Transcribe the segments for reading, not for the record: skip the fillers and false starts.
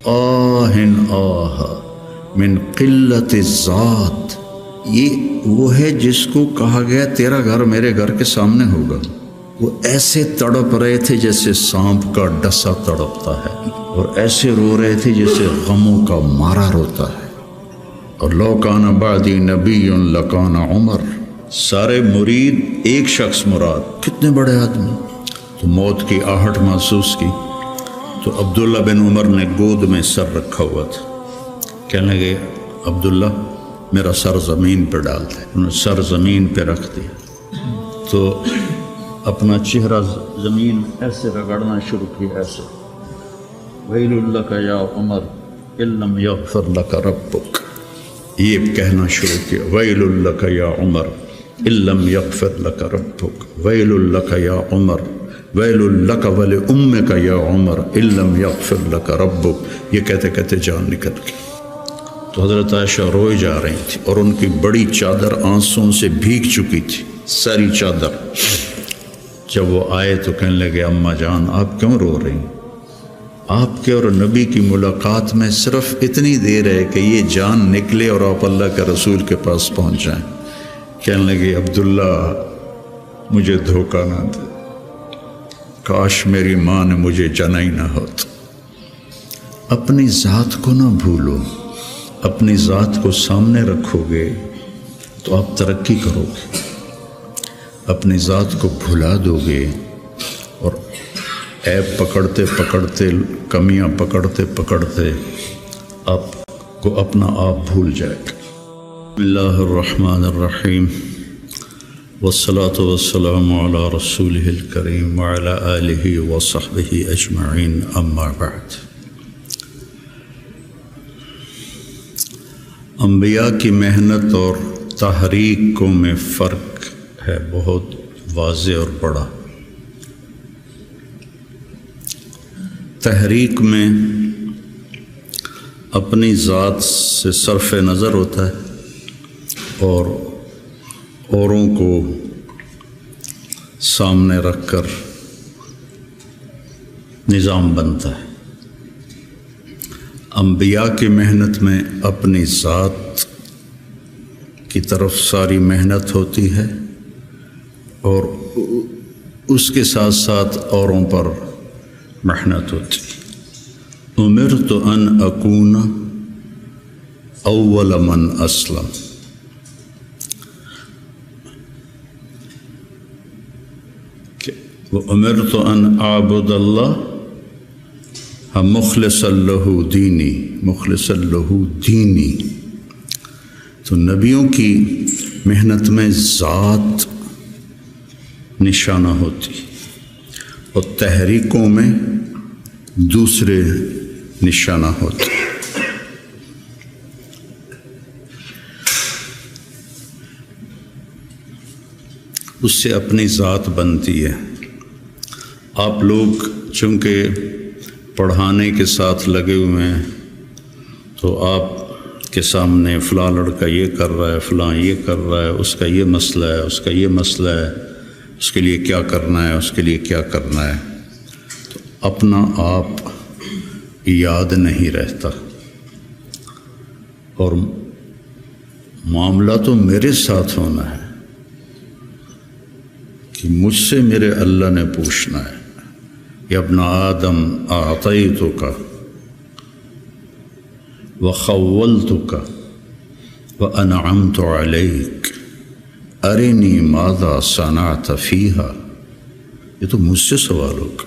آہن آہ من قلت الذات، یہ وہ ہے جس کو کہا گیا تیرا گھر میرے گھر کے سامنے ہوگا۔ وہ ایسے تڑپ رہے تھے جیسے سانپ کا ڈسا تڑپتا ہے، اور ایسے رو رہے تھے جیسے غموں کا مارا روتا ہے۔ اور لو کان بعدی نبی لکان عمر، سارے مرید ایک شخص مراد، کتنے بڑے آدمی۔ تو موت کی آہٹ محسوس کی تو عبداللہ بن عمر نے گود میں سر رکھا ہوا تھا، کہنے لگے عبداللہ میرا سر زمین پہ ڈال دے۔ انہوں نے سر زمین پہ رکھ دیا تو اپنا چہرہ زمین ایسے رگڑنا شروع کیا، ایسے ویل لک یا عمر ان لم یغفر لک ربک، یہ کہنا شروع کیا، ویل لک یا عمر ان لم یغفر لک ربک، ویل لک یا عمر، ویل لک ولامک یا عمر ان لم یغفر لک ربک۔ یہ کہتے کہتے جان نکل گئی۔ تو حضرت عائشہ روئے جا رہی تھی اور ان کی بڑی چادر آنسوں سے بھیگ چکی تھی، ساری چادر۔ جب وہ آئے تو کہنے لگے اماں جان آپ کیوں رو رہی؟ آپ کے اور نبی کی ملاقات میں صرف اتنی دیر ہے کہ یہ جان نکلے اور آپ اللہ کے رسول کے پاس پہنچ جائیں۔ کہنے لگے عبداللہ مجھے دھوکہ نہ دے، کاش میری ماں نے مجھے جنا ہی نہ ہوتا۔ اپنی ذات کو نہ بھولو، اپنی ذات کو سامنے رکھو گے تو آپ ترقی کرو گے، اپنی ذات کو بھلا دو گے اور عیب پکڑتے پکڑتے، کمیاں پکڑتے پکڑتے آپ کو اپنا آپ بھول جائے گا۔ بسم اللہ الرحمن الرحیم، والصلاة والسلام علی رسولہ الکریم وعلی آلہ وصحبہ اجمعین، اما بعد۔ انبیاء کی محنت اور تحریکوں میں فرق ہے بہت واضح اور بڑا۔ تحریک میں اپنی ذات سے صرف نظر ہوتا ہے اور اوروں کو سامنے رکھ کر نظام بنتا ہے۔ انبیاء کی محنت میں اپنی ذات کی طرف ساری محنت ہوتی ہے اور اس کے ساتھ ساتھ اوروں پر محنت ہوتی ہے۔ امرت ان اکون اول من اسلم، امرت ان اعبد اللہ مخلصا لہ دینی، مخلصا لہ دینی۔ تو نبیوں کی محنت میں ذات نشانہ ہوتی اور تحریکوں میں دوسرے نشانہ ہوتے۔ اس سے اپنی ذات بنتی ہے۔ آپ لوگ چونکہ پڑھانے کے ساتھ لگے ہوئے ہیں تو آپ کے سامنے فلاں لڑکا یہ کر رہا ہے، فلاں یہ کر رہا ہے، اس کا یہ مسئلہ ہے، اس کا یہ مسئلہ ہے، اس کے لیے کیا کرنا ہے، اس کے لیے کیا کرنا ہے، تو اپنا آپ یاد نہیں رہتا اور معاملہ تو میرے ساتھ ہونا ہے کہ مجھ سے میرے اللہ نے پوچھنا ہے، یا ابن آدم اعطیتک وخولتک وانعمت علیک ارنی ماذا صنعت فیہا۔ یہ تو مجھ سے سوال ہوگا،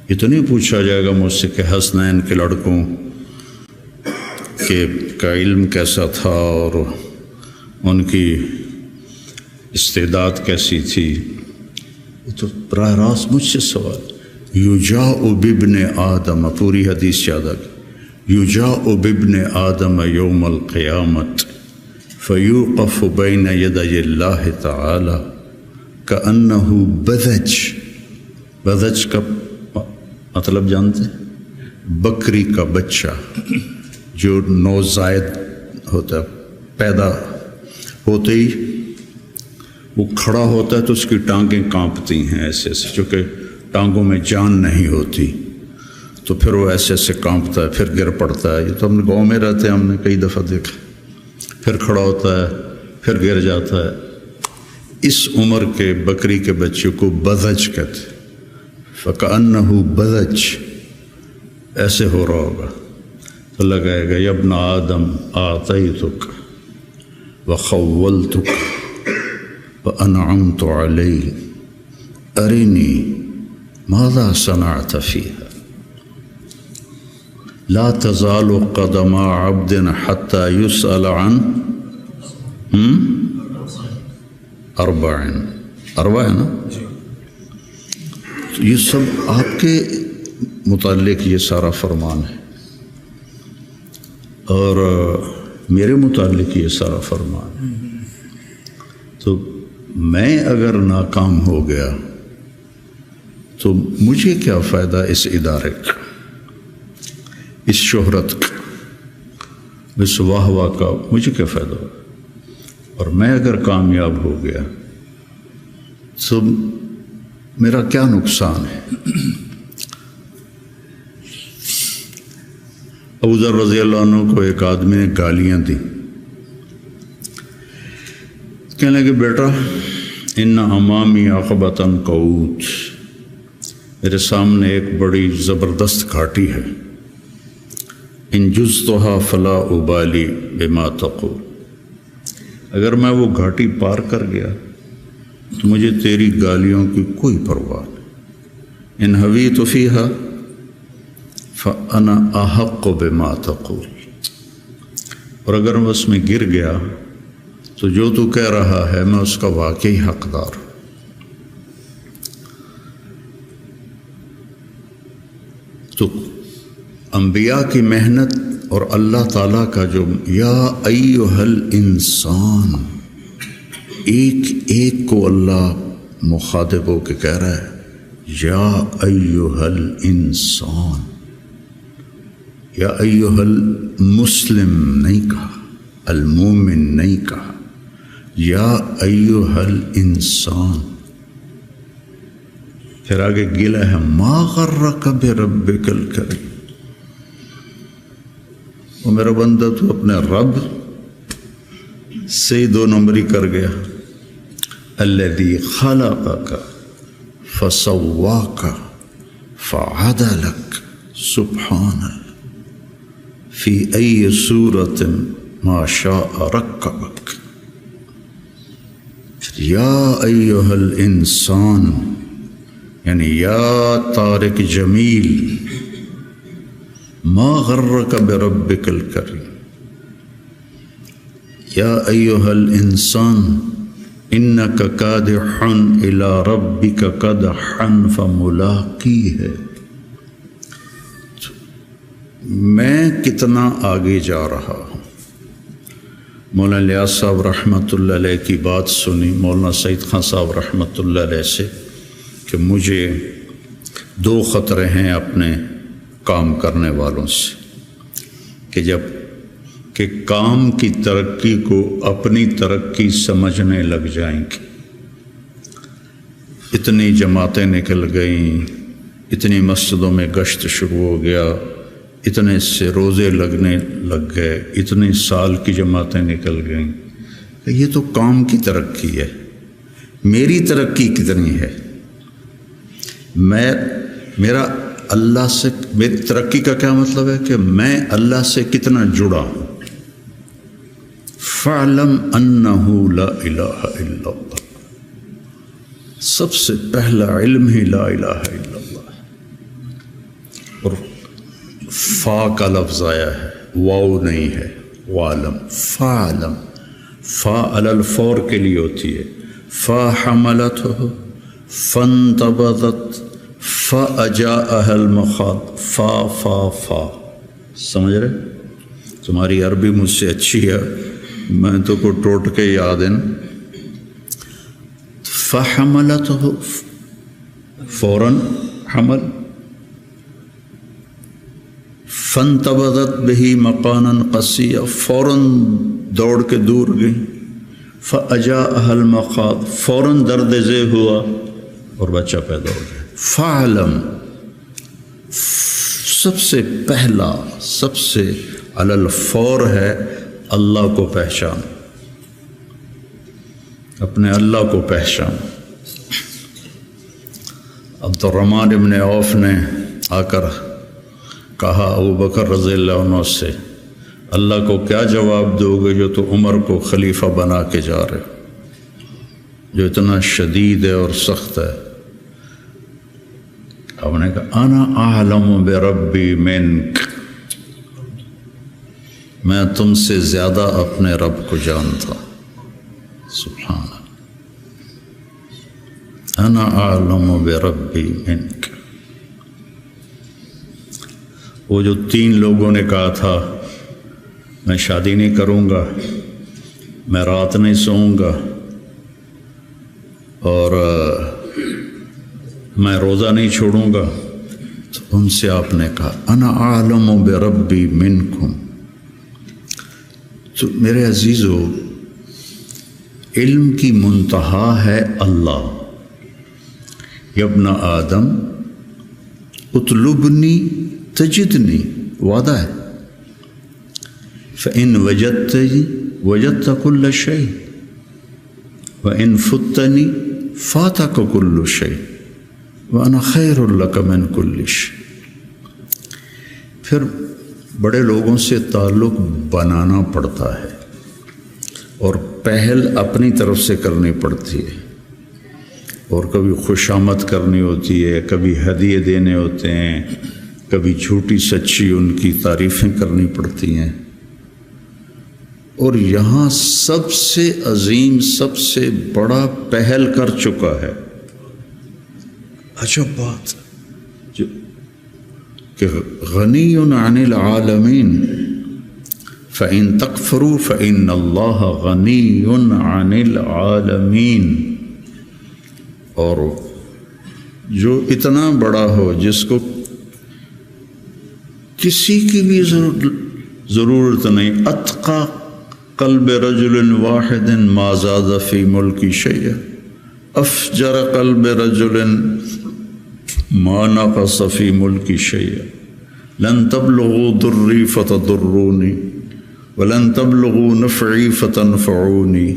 یہ تو نہیں پوچھا جائے گا مجھ سے کہ حسنین کے لڑکوں کا علم کیسا تھا اور ان کی استعداد کیسی تھی۔ یہ تو براہ راست مجھ سے سوال۔ یجاء بابن آدم، پوری حدیث یاد آ گئی، یجاء بابن آدم یوم القیامت فیوقف بین یدی اللہ تعالی کأنہ بذج۔ بذج کا مطلب جانتے ہیں؟ بکری کا بچہ جو نوزائید ہوتا ہے، پیدا ہوتے ہی وہ کھڑا ہوتا ہے تو اس کی ٹانگیں کانپتی ہیں ایسے ایسے، چونکہ ٹانگوں میں جان نہیں ہوتی، تو پھر وہ ایسے ایسے کانپتا ہے، پھر گر پڑتا ہے. یہ تو ہم نے گاؤں میں رہتے ہیں، ہم نے کئی دفعہ دیکھا. پھر کھڑا ہوتا ہے، پھر گر جاتا ہے. اس عمر کے بکری کے بچے کو بذج کہتے ہیں. فَكَأَنَّهُ بذج، ایسے ہو رہا ہوگا تو لگائے گا یا ابن آدم آتیتک وخولتک وانعمت علیک ارنی ماذا صنعت فیہا لا تزال قدم عبد حتی یسأل عن اربع ہے نا. یہ سب آپ کے متعلق یہ سارا فرمان ہے، اور میرے متعلق یہ سارا فرمان ہے. تو میں اگر ناکام ہو گیا تو مجھے کیا فائدہ اس ادارے کا، اس شہرت کا، اس واہ واہ کا مجھے کیا فائدہ ہو. اور میں اگر کامیاب ہو گیا تو میرا کیا نقصان ہے. ابو ذر رضی اللہ عنہ کو ایک آدمی نے گالیاں دی. کہنے لگے بیٹا ان امامی عقبۃ قعود، میرے سامنے ایک بڑی زبردست گھاٹی ہے. ان جزتها فلا ابالی بما تقول، اگر میں وہ گھاٹی پار کر گیا تو مجھے تیری گالیوں کی کوئی پرواہ نہیں. ان حویت فیہا فانا احق بما تقول، اور اگر میں اس میں گر گیا تو جو تو کہہ رہا ہے میں اس کا واقعی حقدار ہوں. تو انبیاء کی محنت اور اللہ تعالیٰ کا جو یا ایھا الانسان، ایک ایک کو اللہ مخاطب ہو کے کہہ رہا ہے یا ایھا الانسان. یا ایھا المسلم نہیں کہا، المومن نہیں کہا، یا ایھا الانسان. پھر آگے گلا ہے ما غرک بربک الکریم، وہ میرا بندہ تو اپنے رب سے دو نمبری کر گیا. الذی خلقک فسواک فعدلک سبحان فی ای صورت ما شاء رکبک. یا ایھا الانسان یعنی یا طارق جمیل، ما غرک بربک الکریم. یا ایھا الانسان انک کادح الی ربک کدحا فملاقیہ. میں کتنا آگے جا رہا ہوں. مولانا الیاس صاحب رحمۃ اللہ علیہ کی بات سنی مولانا سعید خان صاحب رحمۃ اللہ علیہ سے کہ مجھے دو خطرے ہیں اپنے کام کرنے والوں سے، کہ جب کہ کام کی ترقی کو اپنی ترقی سمجھنے لگ جائیں گے. اتنی جماعتیں نکل گئیں، اتنی مسجدوں میں گشت شروع ہو گیا، اتنے سے روزے لگنے لگ گئے، اتنے سال کی جماعتیں نکل گئیں. یہ تو کام کی ترقی ہے. میری ترقی کتنی ہے؟ میرا اللہ سے، میری ترقی کا کیا مطلب ہے کہ میں اللہ سے کتنا جڑا ہوں. فَاعْلَمْ أَنَّهُ لَا إِلَٰهَ إِلَّا اللَّهُ، سب سے پہلا علم ہی لا الہ الا اللہ. اور فا کا لفظ آیا ہے، واو نہیں ہے، وعلم. فَاعْلَمْ، فا علی الفور کے لیے ہوتی ہے. فا حملتہ فانتبذت فاجاءها المخاض. فا فا فا، سمجھ رہے؟ تمہاری عربی مجھ سے اچھی ہے، میں تو کو ٹوٹ کے یاد ہے. فحملتہ فوراً حمل، فانتبذت بہ مکانا قصیا، فوراً دوڑ کے دور گئی. فاجاءها المخاض، فوراً درد ذہ ہوا اور بچہ پیدا ہو گیا. فعلم، سب سے پہلا، سب سے علی الفور ہے اللہ کو پہچان، اپنے اللہ کو پہچان۔ عبد الرحمن ابن عوف نے آ کر کہا ابو بکر رضی اللہ عنہ سے، اللہ کو کیا جواب دو گے جو تو عمر کو خلیفہ بنا کے جا رہے، جو اتنا شدید ہے اور سخت ہے؟ آپ نے کہا انا اعلم بربی منک، میں تم سے زیادہ اپنے رب کو جانتا۔ سبحان اللہ، انا اعلم بربی منک۔ وہ جو 3 لوگوں نے کہا تھا میں شادی نہیں کروں گا، میں رات نہیں سوؤں گا، اور میں روزہ نہیں چھوڑوں گا، تو ان سے آپ نے کہا انا اعلم بربی منکم۔ تو میرے عزیزو، علم کی منتہا ہے اللہ۔ یا ابن آدم اطلبنی تجدنی، وعدہ ہے، فإن وجدتنی وجدت كل شيء وإن فتنی فاتک كل شيء وأنا خیر لک من كل شيء۔ پھر بڑے لوگوں سے تعلق بنانا پڑتا ہے اور پہل اپنی طرف سے کرنی پڑتی ہے، اور کبھی خوشامد کرنی ہوتی ہے، کبھی ہدیے دینے ہوتے ہیں، کبھی جھوٹی سچی ان کی تعریفیں کرنی پڑتی ہیں۔ اور یہاں سب سے عظیم، سب سے بڑا پہل کر چکا ہے، عجب بات کہ غنی عن العالمین، فإن تکفروا فإن اللہ غنی عن العالمین۔ اور جو اتنا بڑا ہو، جس کو کسی کی بھی ضرورت نہیں، اتقى قلب رجل واحد ما زاد فی ملکی شیئا، افجر قلب رجل ما نقص فی ملکی شیئا، لن تبلغوا ضری فتضرونی ولن تبلغوا نفعی فتنفعونی۔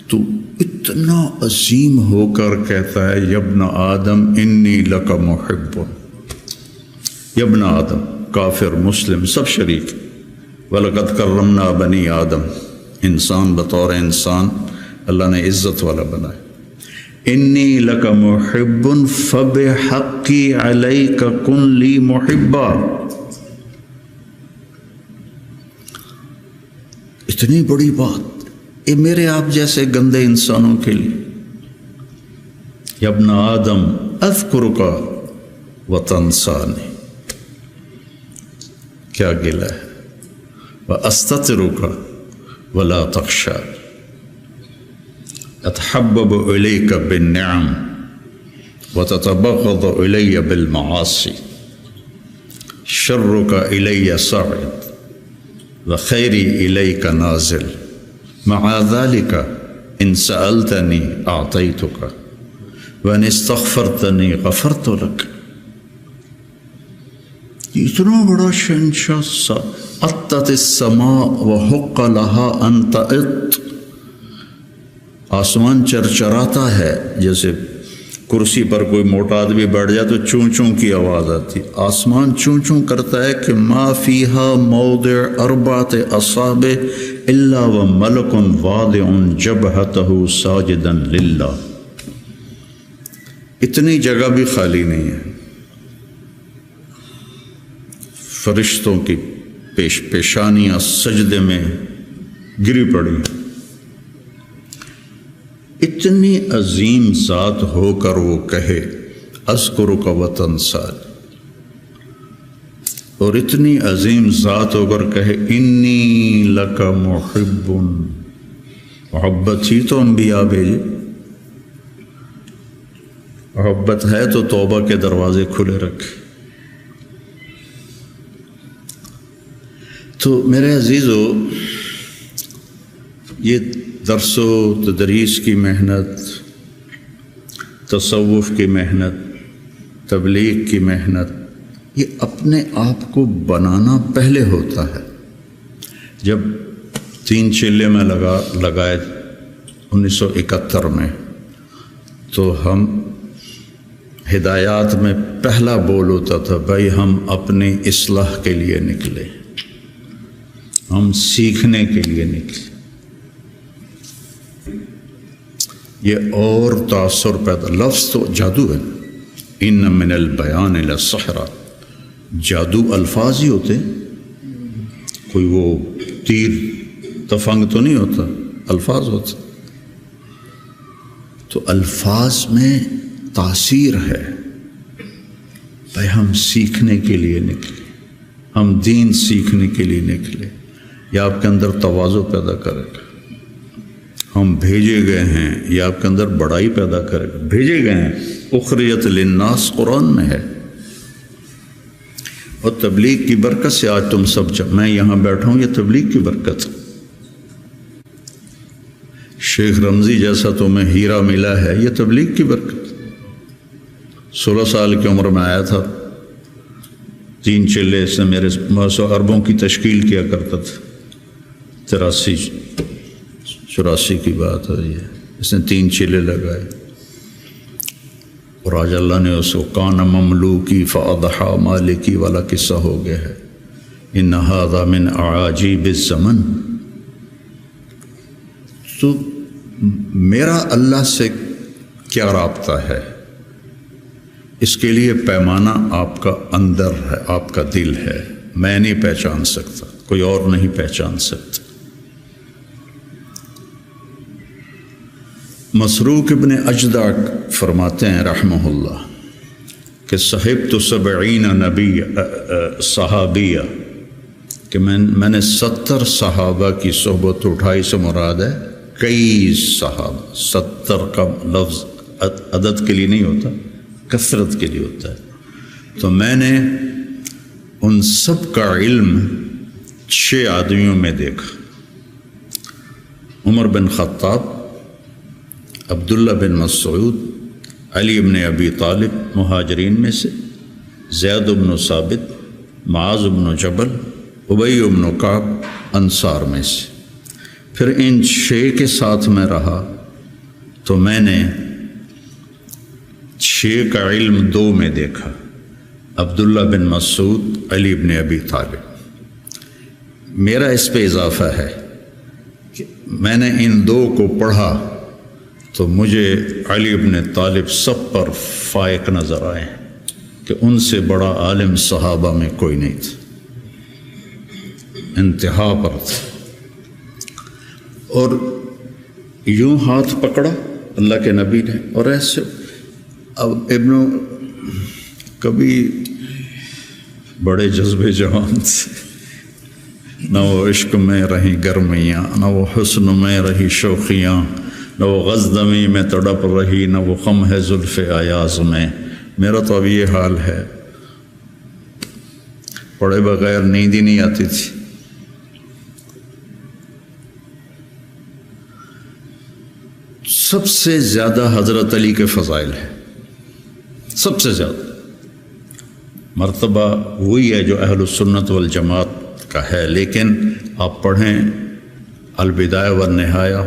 تو اتنا عظیم ہو کر کہتا ہے یا ابن آدم انی لک محب۔ یا ابن آدم، کافر مسلم سب شریک۔ وَلَقَدْ كَرَّمْنَا بَنِي آدم، انسان بطور انسان اللہ نے عزت والا بنائے۔ انی لک محب فبحقی علیک کن لی محبا۔ اتنی بڑی بات یہ میرے آپ جیسے گندے انسانوں کے لیے۔ یا ابن آدم اذکرک وتنسانی، کیا گلہ ہے، وَأَسْتَتِرُكَ وَلَا تَخْشَى، أَتَحَبَّبُ إِلَيْكَ بِالنِّعَمِ وَتَتَبَغَّضُ إِلَيَّ بِالْمَعَاصِي، شَرُّكَ إِلَيَّ صَاعِدٌ وَخَيْرِي إِلَيْكَ نَازِلٌ، مَعَ ذَلِكَ إِن سَأَلْتَنِي أَعْطَيْتُكَ وَإِنِ اسْتَغْفَرْتَنِي غَفَرْتُ لَكَ۔ اتنا بڑا شہنشاہ، اطت السماء وحق لها ان تئط، آسمان چرچراتا ہے، جیسے کرسی پر کوئی موٹا آدمی بیٹھ جائے تو چوں چوں کی آواز آتی، آسمان چوں چوں کرتا ہے کہ ما فیہا موضع اربعۃ اصابع الا وملک واضع جبہتہ ساجدا للہ۔ اتنی جگہ بھی خالی نہیں ہے، فرشتوں کی پیشانیاں سجدے میں گری پڑی۔ اتنی عظیم ذات ہو کر وہ کہے اذکرک وتنسانی، اور اتنی عظیم ذات ہو کر کہے انی لک محب۔ محبت ہی تو انبیاء بھیجے، محبت ہے تو توبہ کے دروازے کھلے رکھے۔ تو میرے عزیزو، یہ درس و تدریس کی محنت، تصوف کی محنت، تبلیغ کی محنت، یہ اپنے آپ کو بنانا پہلے ہوتا ہے۔ جب 3 چیلے میں لگائے 1971 میں، تو ہم ہدایات میں پہلا بول ہوتا تھا، بھائی ہم اپنی اصلاح کے لیے نکلے، ہم سیکھنے کے لیے نکلے۔ یہ اور تاثر پیدا، لفظ تو جادو ہے، ان من البیان لسحرا، جادو الفاظ ہی ہوتے ہیں، کوئی وہ تیر تفنگ تو نہیں ہوتا، الفاظ ہوتے۔ تو الفاظ میں تاثیر ہے۔ بھائی ہم سیکھنے کے لیے نکلے، ہم دین سیکھنے کے لیے نکلے، یہ آپ کے اندر تواضع پیدا کرے گا۔ ہم بھیجے گئے ہیں، یہ آپ کے اندر بڑائی پیدا کرے گا۔ بھیجے گئے ہیں، اخرجت للناس قرآن میں ہے۔ اور تبلیغ کی برکت سے آج تم سب میں یہاں بیٹھا ہوں، یہ تبلیغ کی برکت۔ شیخ رمضی جیسا تمہیں ہیرا ملا ہے، یہ تبلیغ کی برکت۔ 16 سال کی عمر میں آیا تھا، 3 چیلے سے میرے 100 اربوں کی تشکیل کیا کرتا تھا، 83-84 کی بات ہے یہ۔ اس نے 3 چیلے لگائے، اور آج اللہ نے اس کو کان مملوکی فاضحا مالکی والا قصہ ہو گیا ہے۔ ان ھذا من اعاجیب الزمن۔ تو میرا اللہ سے کیا رابطہ ہے، اس کے لیے پیمانہ آپ کا اندر ہے، آپ کا دل ہے۔ میں نہیں پہچان سکتا، کوئی اور نہیں پہچان سکتا۔ مسروق ابن اجدع فرماتے ہیں رحمہ اللہ کہ صحبت 70 نبی صحابیہ، کہ میں نے 70 صحابہ کی صحبت اٹھائی، سے مراد ہے کئی صحابہ۔ 70 کا لفظ عدد کے لیے نہیں ہوتا، کثرت کے لیے ہوتا ہے۔ تو میں نے ان سب کا علم 6 آدمیوں میں دیکھا: عمر بن خطاب، عبداللہ بن مسعود، علی بن ابی طالب مہاجرین میں سے، زید بن ثابت، معاذ بن جبل، ابی بن کعب انصار میں سے۔ پھر ان 6 کے ساتھ میں رہا تو میں نے 6 کا علم 2 میں دیکھا: عبداللہ بن مسعود، علی بن ابی طالب۔ میرا اس پہ اضافہ ہے کہ میں نے ان 2 کو پڑھا تو مجھے علی بن طالب سب پر فائق نظر آئے کہ ان سے بڑا عالم صحابہ میں کوئی نہیں تھا، انتہا پر تھا۔ اور یوں ہاتھ پکڑا اللہ کے نبی نے، اور ایسے اب کبھی بڑے جذبے جوان تھے، نہ وہ عشق میں رہی گرمیاں، نہ وہ حسن میں رہی شوخیاں، نہ وہ غزدمی میں تڑپ رہی، نہ وہ خم ہے زلف ایاز میں۔ میرا تو اب یہ حال ہے، پڑھے بغیر نیند ہی نہیں آتی تھی۔ سب سے زیادہ حضرت علی کے فضائل ہیں، سب سے زیادہ مرتبہ وہی ہے جو اہل السنت والجماعت کا ہے۔ لیکن آپ پڑھیں البدایہ والنہایہ،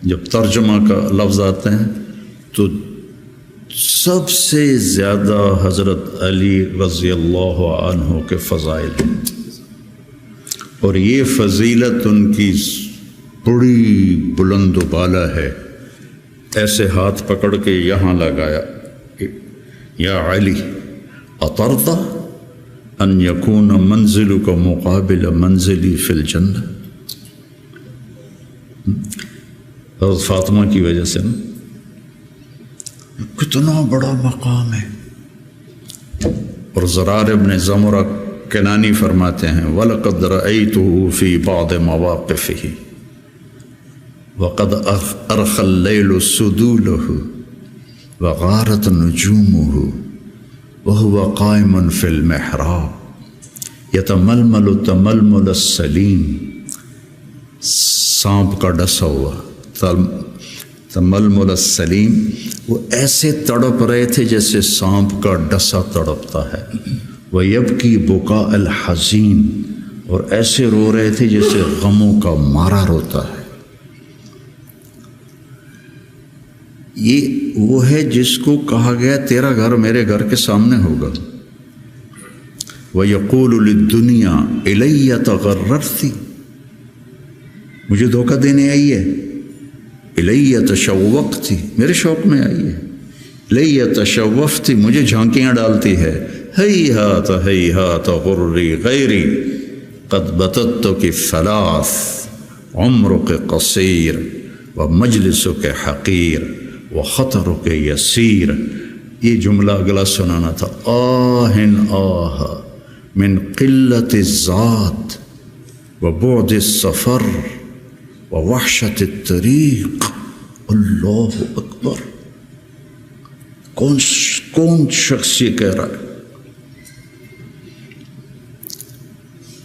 جب ترجمہ کا لفظ آتے ہیں تو سب سے زیادہ حضرت علی رضی اللہ عنہ کے فضائل ہیں، اور یہ فضیلت ان کی بڑی بلند و بالا ہے۔ ایسے ہاتھ پکڑ کے یہاں لگایا: یا علی اطرضى ان یکون منزلک مقابل منزلی فی الجنہ۔ حضرت فاطمہ کی وجہ سے نا، کتنا بڑا مقام ہے۔ اور زرار ابن زمرہ کنانی فرماتے ہیں: وَلَقَدْ رَأَيْتُهُ فِي بَعْضِ مَوَاقِفِهِ وَقَدْ أَرْخَى اللَّيْلُ سُدُولَهُ وَغَارَتْ نُجُومُهُ وَهُوَ قَائِمٌ فِي الْمِحْرَابِ يَتَمَلْمَلُ تَمَلْمُلَ السَّلِيمِ۔ سانپ کا ڈسا ہوا تململ السلیم، وہ ایسے تڑپ رہے تھے جیسے سانپ کا ڈسا تڑپتا ہے، وَيَبْكِي بُكَاءَ الْحَزِينِ، اور ایسے رو رہے تھے جیسے غموں کا مارا روتا ہے۔ یہ وہ ہے جس کو کہا گیا تیرا گھر میرے گھر کے سامنے ہوگا۔ وَيَقُولُ لِلدُّنْيَا إِلَيَّ تَغَرَّرْتِ، مجھے دھوکہ دینے آئی ہے۔ إِلَيَّ تَشَوَّقْتِ، میرے شوق میں آئی ہے۔ إِلَيَّ تَشَوَّفْتِ، مجھے جھانکیاں ڈالتی ہے۔ هَيْهَاتَ هَيْهَاتَ غُرِّي غَيْرِي قَدْ بَتَتُّكِ ثَلَاث عُمْرُكِ قَصِيرٌ وَمَجْلِسُكَ حَقِيرٌ وَخَطَرُكَ يَسِيرٌ۔ یہ جملہ اگلا سنانا تھا۔ آہن آہ من قلت الذات وبعد السفر ووحشت الطریق۔ اللہ اکبر، کون شخص یہ کہہ رہا ہے؟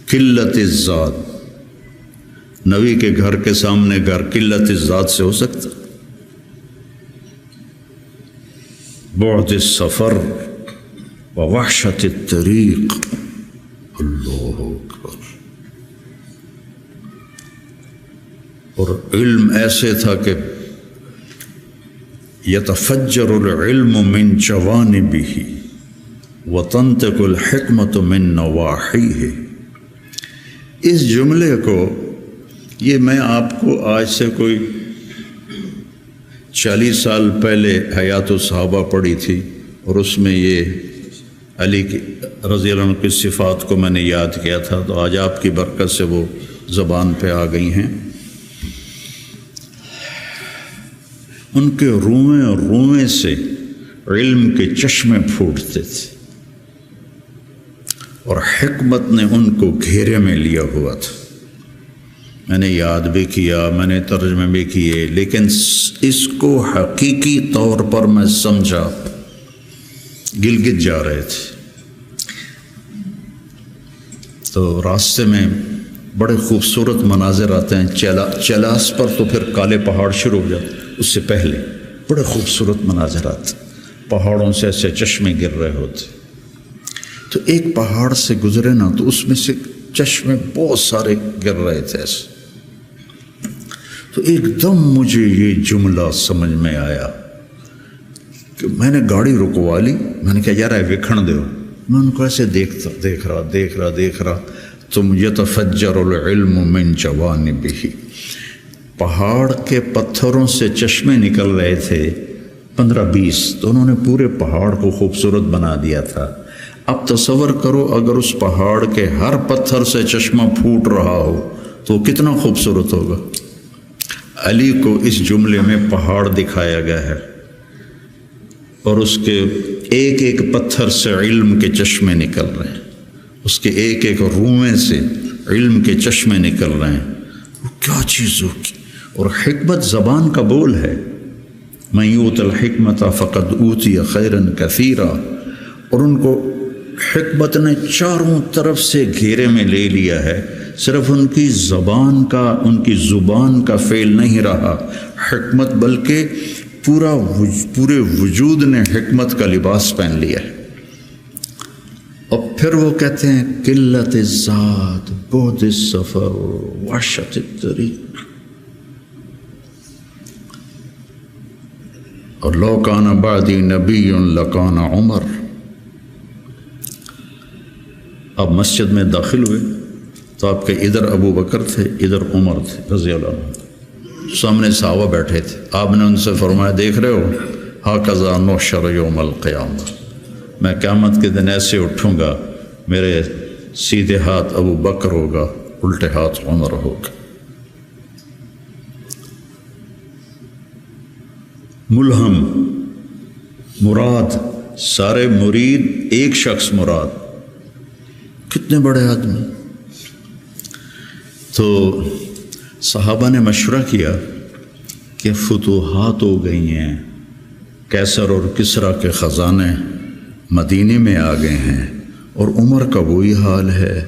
قلت الذات، نبی کے گھر کے سامنے گھر قلت الذات سے ہو سکتا؟ بعد السفر ووحشت الطریق، اللہ اکبر۔ اور علم ایسے تھا کہ یتفجر العلم من جوانبہ وتنطق الحکمت من نواحیہ۔ اس جملے کو، یہ میں آپ کو آج سے کوئی 40 سال پہلے حیات الصحابہ پڑھی تھی، اور اس میں یہ علی کی رضی اللہ عنہ کی صفات کو میں نے یاد کیا تھا، تو آج آپ کی برکت سے وہ زبان پہ آ گئی ہیں۔ ان کے روئیں سے علم کے چشمے پھوٹتے تھے، اور حکمت نے ان کو گھیرے میں لیا ہوا تھا۔ میں نے یاد بھی کیا، میں نے ترجمے بھی کیے، لیکن اس کو حقیقی طور پر میں سمجھا، گلگت جا رہے تھے تو راستے میں بڑے خوبصورت مناظر آتے ہیں، چلاس پر تو پھر کالے پہاڑ شروع ہو جاتے، اس سے پہلے بڑے خوبصورت مناظر آتے، پہاڑوں سے ایسے چشمے گر رہے ہوتے۔ تو ایک پہاڑ سے گزرے نا، تو اس میں سے چشمے بہت سارے گر رہے تھے ایسے۔ تو ایک دم مجھے یہ جملہ سمجھ میں آیا کہ میں نے گاڑی رکوا لی، میں نے کہا یار وکھن دو، میں ان کو ایسے دیکھ رہا تم یتفجر العلم من جوانبہ، پہاڑ کے پتھروں سے چشمے نکل رہے تھے 15-20، تو انہوں نے پورے پہاڑ کو خوبصورت بنا دیا تھا۔ اب تصور کرو اگر اس پہاڑ کے ہر پتھر سے چشمہ پھوٹ رہا ہو تو کتنا خوبصورت ہوگا۔ علی کو اس جملے میں پہاڑ دکھایا گیا ہے، اور اس کے ایک ایک پتھر سے علم کے چشمے نکل رہے ہیں، اس کے ایک ایک روئیں سے علم کے چشمے نکل رہے ہیں۔ وہ کیا چیز ہوگی؟ اور حکمت زبان کا بول ہے، من یؤت الحکمت فقد اوتی خیرا کثیرا، اور ان کو حکمت نے چاروں طرف سے گھیرے میں لے لیا ہے۔ صرف ان کی زبان کا فعل نہیں رہا حکمت، بلکہ پورے وجود نے حکمت کا لباس پہن لیا ہے۔ اور پھر وہ کہتے ہیں قلت الذات بعد السفر وحشت الطریق، اور لو کان بعدی نبی لکان عمر۔ آپ مسجد میں داخل ہوئے تو آپ کے ادھر ابو بکر تھے، ادھر عمر تھے رضی اللہ عنہ، سامنے صحابہ بیٹھے تھے۔ آپ نے ان سے فرمایا دیکھ رہے ہو، ہاکذا نحشر یوم القیامہ، میں قیامت کے دن ایسے اٹھوں گا، میرے سیدھے ہاتھ ابو بکر ہوگا، الٹے ہاتھ عمر ہوگا۔ ملہم مراد، سارے مرید ایک شخص مراد، کتنے بڑے آدمی۔ تو صحابہ نے مشورہ کیا کہ فتوحات ہو گئی ہیں، کیسر اور کسریٰ کے خزانے مدینے میں آ گئے ہیں، اور عمر کا وہی حال ہے،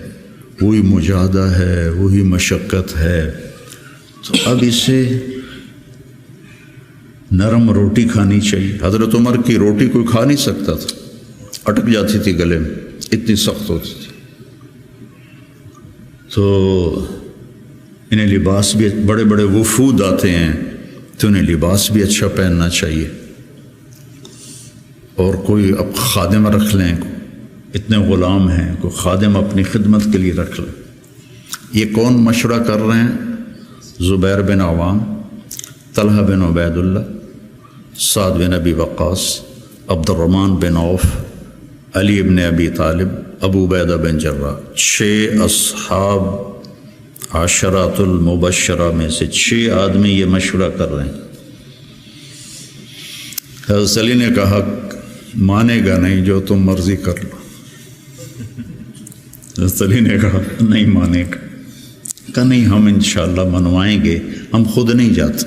وہی مجاہدہ ہے، وہی مشقت ہے، تو اب اسے نرم روٹی کھانی چاہیے۔ حضرت عمر کی روٹی کوئی کھا نہیں سکتا تھا، اٹک جاتی تھی گلے میں، اتنی سخت ہوتی تھی۔ تو انہیں لباس بھی، بڑے بڑے وفود آتے ہیں تو انہیں لباس بھی اچھا پہننا چاہیے، اور کوئی اب خادم رکھ لیں، اتنے غلام ہیں، کوئی خادم اپنی خدمت کے لیے رکھ لیں۔ یہ کون مشورہ کر رہے ہیں؟ زبیر بن عوام، طلحہ بن عبید اللہ، سعد بن ابی وقاص، عبد الرحمن بن عوف، علی بن ابی طالب، ابو عبیدہ بن جراح، 6 اصحاب عشرات المبشرہ میں سے 6 آدمی یہ مشورہ کر رہے ہیں۔ حضرت علی نے کہا مانے گا نہیں، جو تم مرضی کر لو۔ حضرت علی نے کہا نہیں مانے گا، کہا نہیں ہم انشاءاللہ منوائیں گے، ہم خود نہیں جاتے،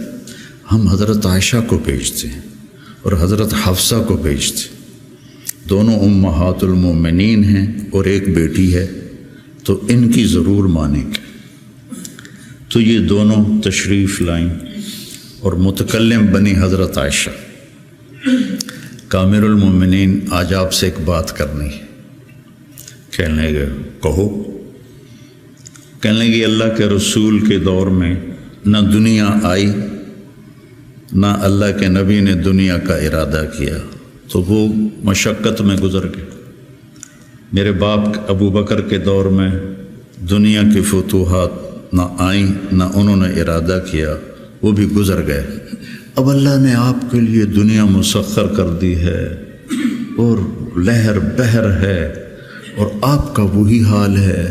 ہم حضرت عائشہ کو بھیجتے ہیں اور حضرت حفصہ کو بھیجتے ہیں، دونوں امہات المومنین ہیں اور ایک بیٹی ہے، تو ان کی ضرور مانیں گے۔ تو یہ دونوں تشریف لائیں اور متکلم بنی حضرت عائشہ، کامر المومنین آج آپ سے ایک بات کرنی ہے۔ کہنے لگے کہو۔ کہنے لگے اللہ کے رسول کے دور میں نہ دنیا آئی، نہ اللہ کے نبی نے دنیا کا ارادہ کیا، تو وہ مشقت میں گزر گئے۔ میرے باپ ابو بکر کے دور میں دنیا کی فتوحات نہ آئیں، نہ انہوں نے ارادہ کیا، وہ بھی گزر گئے۔ اب اللہ نے آپ کے لیے دنیا مسخر کر دی ہے اور لہر بہر ہے، اور آپ کا وہی حال ہے۔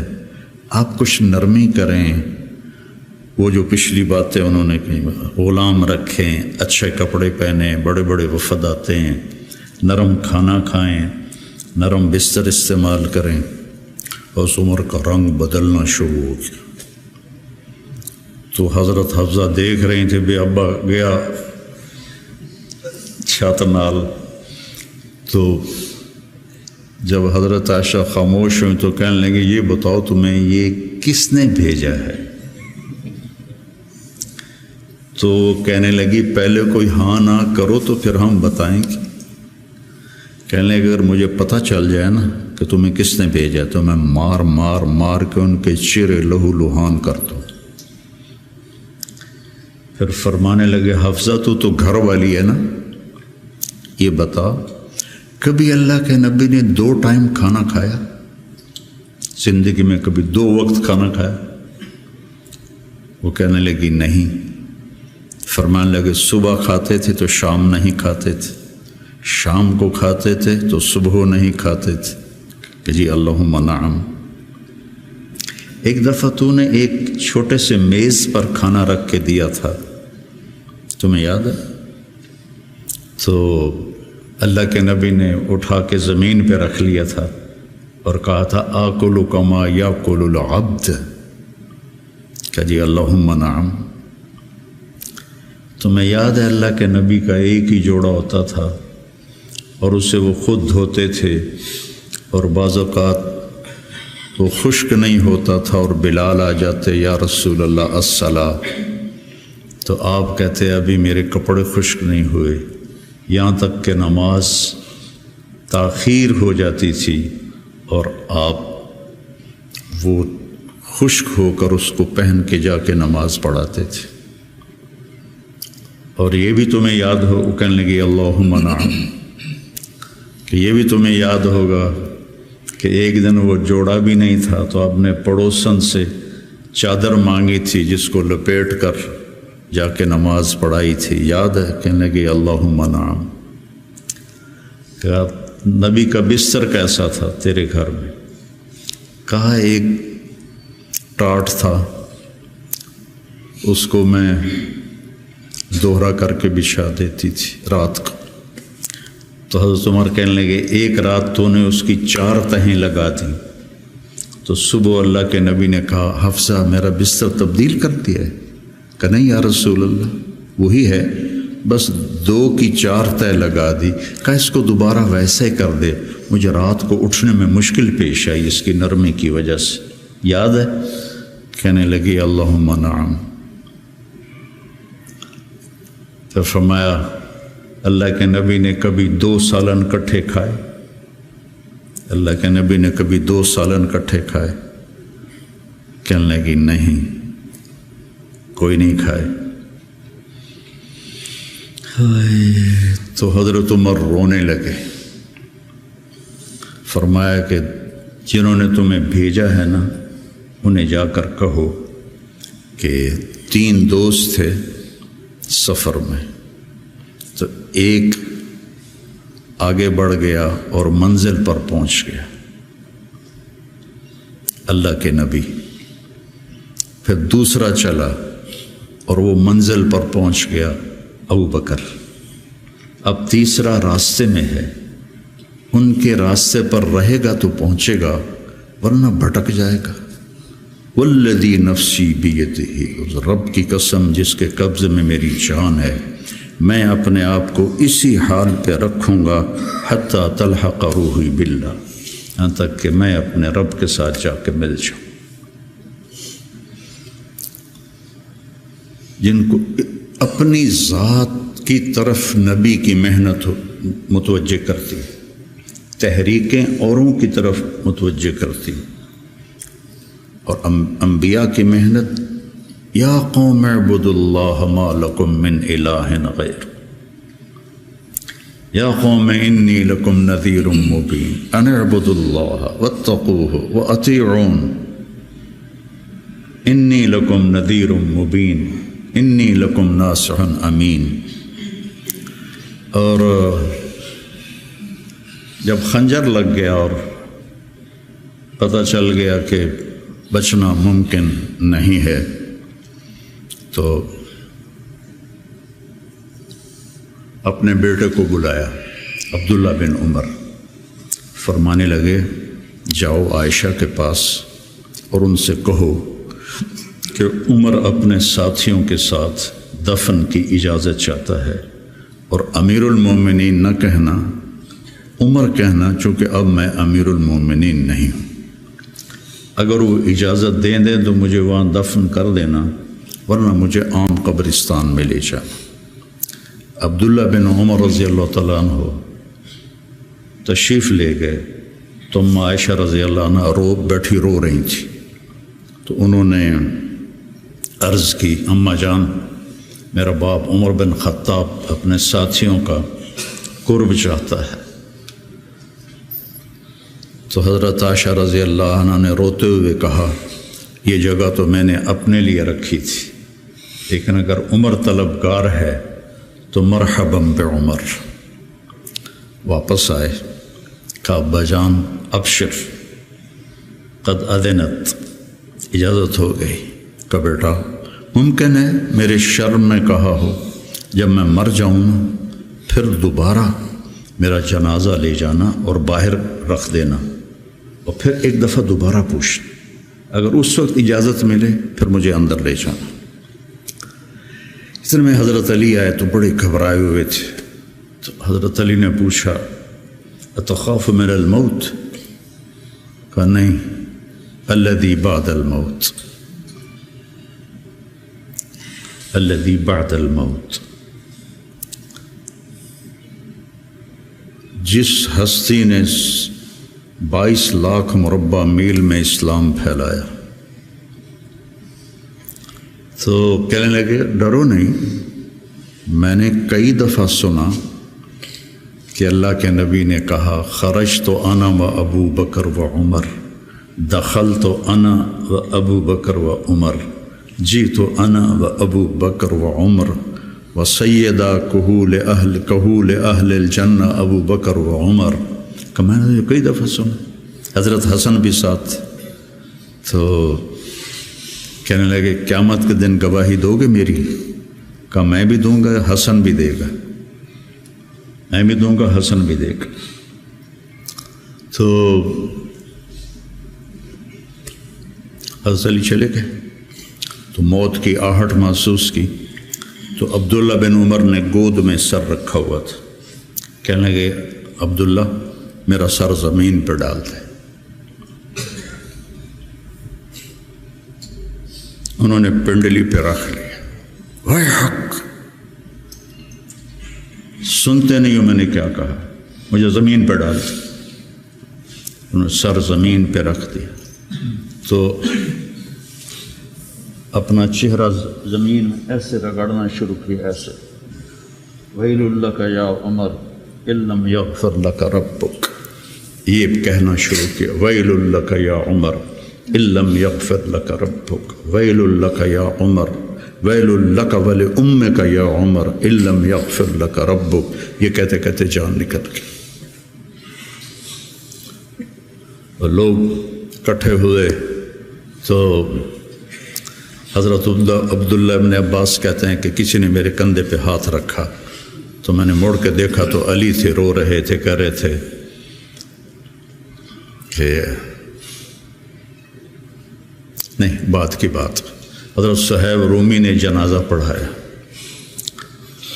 آپ کچھ نرمی کریں، وہ جو پچھلی باتیں انہوں نے کہیں، غلام رکھیں، اچھے کپڑے پہنیں، بڑے بڑے وفد آتے ہیں، نرم کھانا کھائیں، نرم بستر استعمال کریں۔ اور اس عمر کا رنگ بدلنا شروع ہو گیا۔ تو حضرت حفصہ دیکھ رہی تھے بے ابا گیا چھت نال، تو جب حضرت عائشہ خاموش ہوئی تو کہنے لگے یہ بتاؤ تمہیں یہ کس نے بھیجا ہے؟ تو کہنے لگی پہلے کوئی ہاں نہ کرو تو پھر ہم بتائیں گے۔ کہنے لگے اگر مجھے پتہ چل جائے نا کہ تمہیں کس نے بھیجا تو میں مار مار مار کے ان کے چہرے لہو لہان کر دوں۔ پھر فرمانے لگے حفصہ تو گھر والی ہے نا، یہ بتا کبھی اللہ کے نبی نے 2 ٹائم کھانا کھایا؟ زندگی میں کبھی 2 وقت کھانا کھایا؟ وہ کہنے لگی نہیں۔ فرمانے لگے صبح کھاتے تھے تو شام نہیں کھاتے تھے، شام کو کھاتے تھے تو صبح نہیں کھاتے تھے، کہ جی اللہم نعم۔ ایک دفعہ تو نے ایک چھوٹے سے میز پر کھانا رکھ کے دیا تھا، تمہیں یاد ہے؟ تو اللہ کے نبی نے اٹھا کے زمین پہ رکھ لیا تھا اور کہا تھا آکل کما یاکل العبد، کہ جی اللہم نعم۔ تمہیں یاد ہے اللہ کے نبی کا ایک ہی جوڑا ہوتا تھا اور اسے وہ خود دھوتے تھے، اور بعض اوقات وہ خشک نہیں ہوتا تھا اور بلال آ جاتے یا رسول اللہ الصلاۃ، تو آپ کہتے ابھی میرے کپڑے خشک نہیں ہوئے، یہاں تک کہ نماز تاخیر ہو جاتی تھی اور آپ وہ خشک ہو کر اس کو پہن کے جا کے نماز پڑھاتے تھے۔ اور یہ بھی تمہیں یاد ہو، وہ کہنے لگی اللہم نعم، کہ یہ بھی تمہیں یاد ہوگا کہ ایک دن وہ جوڑا بھی نہیں تھا تو آپ نے پڑوسن سے چادر مانگی تھی جس کو لپیٹ کر جا کے نماز پڑھائی تھی، یاد ہے؟ کہنے لگی اللہم نعم۔ کہا نبی کا بستر کیسا تھا تیرے گھر میں؟ کہا ایک ٹاٹ تھا، اس کو میں دوہرا کر کے بچھا دیتی تھی رات کو۔ تو حضرت عمر کہنے لگے ایک رات تو نے اس کی 4 تہیں لگا دیں، تو صبح اللہ کے نبی نے کہا حفصہ میرا بستر تبدیل کر دیا ہے؟ کہ نہیں یا رسول اللہ وہی ہے، بس 2 کی 4 تہ لگا دی۔ کہا اس کو دوبارہ ویسے کر دے، مجھے رات کو اٹھنے میں مشکل پیش آئی اس کی نرمی کی وجہ سے، یاد ہے؟ کہنے لگی اللہم نعم۔ تو فرمایا اللہ کے نبی نے کبھی 2 سالن کٹھے کھائے؟ اللہ کے نبی نے کبھی 2 سالن کٹھے کھائے؟ کہنے لگی نہیں، کوئی نہیں کھائے۔ تو حضرت عمر رونے لگے، فرمایا کہ جنہوں نے تمہیں بھیجا ہے نا انہیں جا کر کہو کہ 3 دوست تھے سفر میں، تو ایک آگے بڑھ گیا اور منزل پر پہنچ گیا، اللہ کے نبی، پھر دوسرا چلا اور وہ منزل پر پہنچ گیا، ابو بکر، اب تیسرا راستے میں ہے، ان کے راستے پر رہے گا تو پہنچے گا ورنہ بھٹک جائے گا۔ والذی نفسی بیدہ، اس رب کی قسم جس کے قبضے میں میری جان ہے، میں اپنے آپ کو اسی حال پہ رکھوں گا حتی تلحق روحی باللہ، یہاں تک کہ میں اپنے رب کے ساتھ جا کے مل جاؤں۔ جن کو اپنی ذات کی طرف نبی کی محنت متوجہ کرتی، تحریکیں اوروں کی طرف متوجہ کرتی، اور انبیاء کی محنت، یا قوم اعبدوا اللہ ما لکم من الہ غیر، یا قوم انی لکم نذیر مبین ان اعبدوا اللہ واتقوہ واطیعون انی لکم نذیر مبین انی لکم ناصح امین۔ اور جب خنجر لگ گیا اور پتہ چل گیا کہ بچنا ممکن نہیں ہے، تو اپنے بیٹے کو بلایا، عبداللہ بن عمر، فرمانے لگے جاؤ عائشہ کے پاس اور ان سے کہو کہ عمر اپنے ساتھیوں کے ساتھ دفن کی اجازت چاہتا ہے، اور امیر المومنین نہ کہنا، عمر کہنا، چونکہ اب میں امیر المومنین نہیں ہوں۔ اگر وہ اجازت دیں دیں تو مجھے وہاں دفن کر دینا، ورنہ مجھے عام قبرستان میں لے جانا۔ عبداللہ بن عمر رضی اللہ تعالیٰ عنہ تشریف لے گئے تو عائشہ رضی اللہ عنہ بیٹھی رو رہی تھی، تو انہوں نے عرض کی، اماں جان، میرا باپ عمر بن خطاب اپنے ساتھیوں کا قرب چاہتا ہے۔ تو حضرت عائشہ رضی اللہ عنہ نے روتے ہوئے کہا، یہ جگہ تو میں نے اپنے لیے رکھی تھی، لیکن اگر عمر طلبگار ہے تو مرحباً بعمر۔ واپس آئے، کہا ابا جان ابشر قد اذنت، اجازت ہو گئی۔ کہا بیٹا ممکن ہے میرے شرم میں کہا ہو، جب میں مر جاؤں پھر دوبارہ میرا جنازہ لے جانا اور باہر رکھ دینا، اور پھر ایک دفعہ دوبارہ پوچھنا، اگر اس وقت اجازت ملے پھر مجھے اندر لے جانا۔ اس میں حضرت علی آئے تو بڑے گھبرائے ہوئے تھے، تو حضرت علی نے پوچھا اتخاف من الموت؟ کہا نہیں، الذی بعد الموت، الذی بعد الموت۔ جس ہستی نے 22 لاکھ مربع میل میں اسلام پھیلایا، تو کہنے لگے ڈرو نہیں، میں نے کئی دفعہ سنا کہ اللہ کے نبی نے کہا خرج تو انا و ابو بکر و عمر، دخل تو انا و ابو بکر و عمر، جی تو انا و ابو بکر و عمر، و سیدہ کہول اہل الجنہ ابو بکر و عمر۔ کہ میں نے کئی دفعہ سنا، حضرت حسن بھی ساتھ، تو کہنے لگے قیامت کے دن گواہی دو گے میری؟ کہا میں بھی دوں گا، حسن بھی دے گا، میں بھی دوں گا، حسن بھی دے گا۔ تو حضرت علی چلے گئے، تو موت کی آہٹ محسوس کی، تو عبداللہ بن عمر نے گود میں سر رکھا ہوا تھا، کہنے لگے عبداللہ میرا سر زمین پر ڈال دے۔ انہوں نے پنڈلی پہ رکھ لیا، وائے حق، سنتے نہیں ہو میں نے کیا کہا، مجھے زمین پہ ڈال دے۔ انہوں نے سر زمین پہ رکھ دیا تو اپنا چہرہ زمین میں ایسے رگڑنا شروع کیا، ایسے ویل لک یا عمر ان لم یغفر لک ربک، یہ کہنا شروع کیا، ویل لک یا عمر ان لم یغفر لک ربک، ویل لک یا عمر، ویل لک ولامک یا عمر ان لم یغفر لک ربک۔ یہ کہتے کہتے جان نکل گئی، اور لوگ اکٹھے ہوئے تو حضرت عبداللہ ابن عباس کہتے ہیں کہ کسی نے میرے کندھے پہ ہاتھ رکھا تو میں نے مڑ کے دیکھا تو علی تھے، رو رہے تھے، کہہ رہے تھے کہ نہیں، بات کی بات، حضرت صہیب رومی نے جنازہ پڑھایا،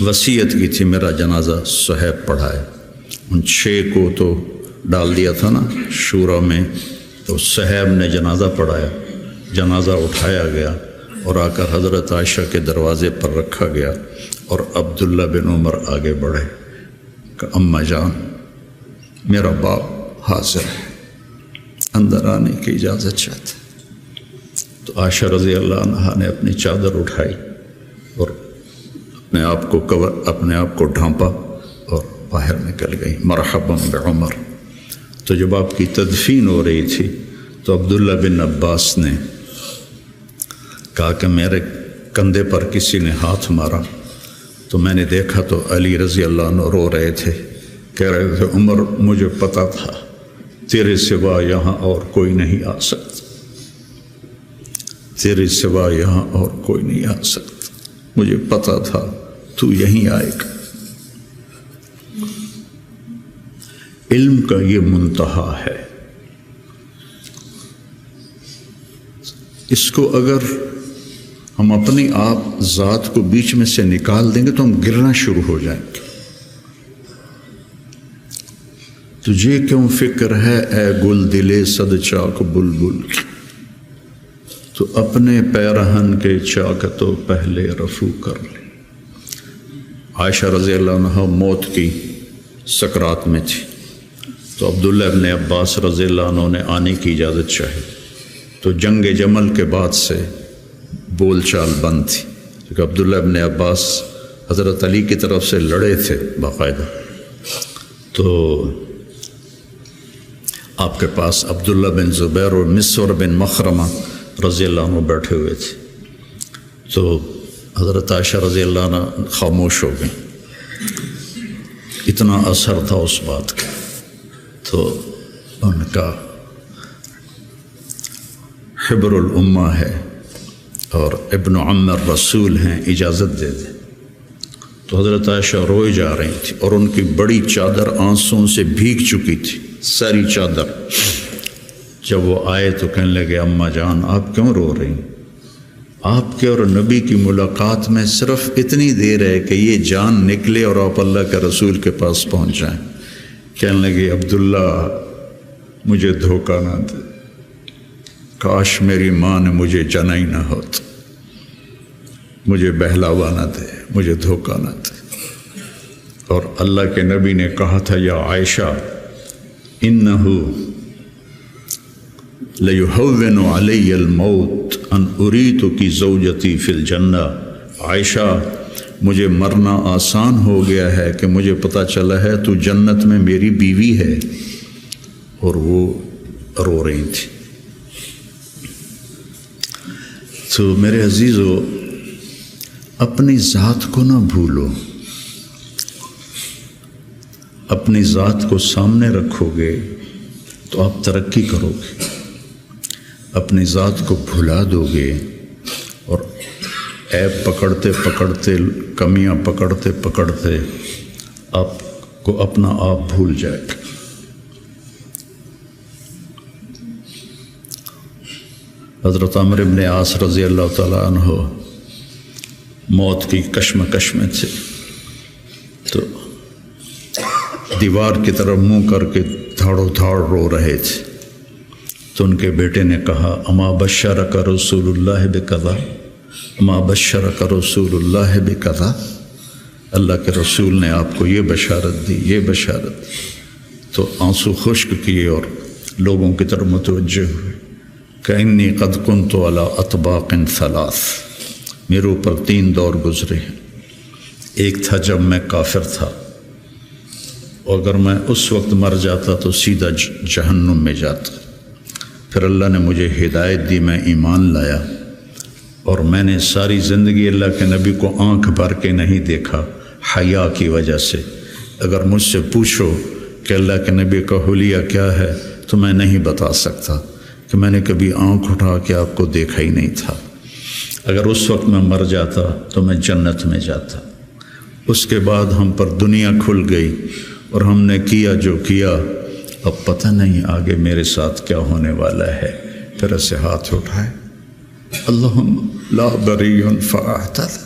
وصیت کی تھی میرا جنازہ صہیب پڑھائے، ان 6 کو تو ڈال دیا تھا نا شورا میں، تو صہیب نے جنازہ پڑھایا، جنازہ اٹھایا گیا اور آ کر حضرت عائشہ کے دروازے پر رکھا گیا، اور عبداللہ بن عمر آگے بڑھے کہ اماں جان میرا باپ حاضر ہے، اندر آنے کی اجازت چاہتے۔ تو عائشہ رضی اللہ عنہا نے اپنی چادر اٹھائی اور اپنے آپ کو ڈھانپا اور باہر نکل گئی، مرحبا بعمر۔ تو جب آپ کی تدفین ہو رہی تھی تو عبداللہ بن عباس نے کہا کہ میرے کندھے پر کسی نے ہاتھ مارا، تو میں نے دیکھا تو علی رضی اللہ عنہ رو رہے تھے، کہہ رہے تھے عمر مجھے پتا تھا تیرے سوا یہاں اور کوئی نہیں آ سکتا، تیرے سوا یہاں اور کوئی نہیں آ سکتا، مجھے پتا تھا تو یہیں آئے گا۔ علم کا یہ منتہا ہے، اس کو اگر ہم اپنی آپ ذات کو بیچ میں سے نکال دیں گے تو ہم گرنا شروع ہو جائیں گے۔ تجھے کیوں فکر ہے اے گل دلے صد چاک بلبل، تو اپنے پیرہن کے چاک تو پہلے رفو کر لے۔ عائشہ رضی اللہ عنہ موت کی سکرات میں تھی، تو عبداللہ ابن عباس رضی اللہ عنہ نے آنے کی اجازت چاہی، تو جنگ جمل کے بعد سے بول چال بند تھی، کیونکہ عبداللہ ابن عباس حضرت علی کی طرف سے لڑے تھے باقاعدہ، تو آپ کے پاس عبداللہ بن زبیر اور مسور بن مخرمہ رضی اللہ عنہ بیٹھے ہوئے تھے، تو حضرت عائشہ رضی اللہ عنہ خاموش ہو گئی، اتنا اثر تھا اس بات کا۔ تو ان کا حبر الامہ ہے اور ابن عم الرسول ہیں، اجازت دے دیں۔ تو حضرت عائشہ روئے جا رہی تھی اور ان کی بڑی چادر آنسوں سے بھیگ چکی تھی، ساری چادر۔ جب وہ آئے تو کہنے لگے اماں جان آپ کیوں رو رہی ہیں؟ آپ کے اور نبی کی ملاقات میں صرف اتنی دیر ہے کہ یہ جان نکلے اور آپ اللہ کے رسول کے پاس پہنچ جائیں۔ کہنے لگے عبداللہ مجھے دھوکہ نہ دے، کاش میری ماں نے مجھے جنا ہی نہ ہوتا، مجھے بہلاوا نہ دے، مجھے دھوکہ نہ دے۔ اور اللہ کے نبی نے کہا تھا یا عائشہ انہ لیہون علی الموت ان اریتک زوجتی فی الجنہ، عائشہ مجھے مرنا آسان ہو گیا ہے کہ مجھے پتہ چلا ہے تو جنت میں میری بیوی ہے۔ اور وہ رو رہی تھی۔ تو میرے عزیزو اپنی ذات کو نہ بھولو، اپنی ذات کو سامنے رکھو گے تو آپ ترقی کرو گے، اپنی ذات کو بھلا دو گے اور عیب پکڑتے پکڑتے، کمیاں پکڑتے پکڑتے آپ کو اپنا آپ بھول جائے گا۔ حضرت عمرو بن عاص رضی اللہ تعالیٰ عنہ موت کی کشمکش میں تھے، تو دیوار کی طرف منہ کر کے دھاڑو دھاڑ رو رہے تھے، تو ان کے بیٹے نے کہا اما بشرک رسول اللہ بکذا، اما بشرک رسول اللہ بکذا، اللہ کے رسول نے آپ کو یہ بشارت دی، یہ بشارت دی۔ تو آنسو خشک کیے اور لوگوں کی طرف متوجہ ہوئے کہ انی قد کنت علی اطباق ثلاث، میرے اوپر 3 دور گزرے ہیں۔ ایک تھا جب میں کافر تھا، اور اگر میں اس وقت مر جاتا تو سیدھا جہنم میں جاتا۔ پھر اللہ نے مجھے ہدایت دی، میں ایمان لایا، اور میں نے ساری زندگی اللہ کے نبی کو آنکھ بھر کے نہیں دیکھا حیا کی وجہ سے۔ اگر مجھ سے پوچھو کہ اللہ کے نبی کا حلیہ کیا ہے تو میں نہیں بتا سکتا کہ میں نے کبھی آنکھ اٹھا کے آپ کو دیکھا ہی نہیں تھا۔ اگر اس وقت میں مر جاتا تو میں جنت میں جاتا۔ اس کے بعد ہم پر دنیا کھل گئی اور ہم نے کیا جو کیا، اب پتہ نہیں آگے میرے ساتھ کیا ہونے والا ہے۔ پھر ایسے ہاتھ اٹھائے، اللہم لا بری فاعتذر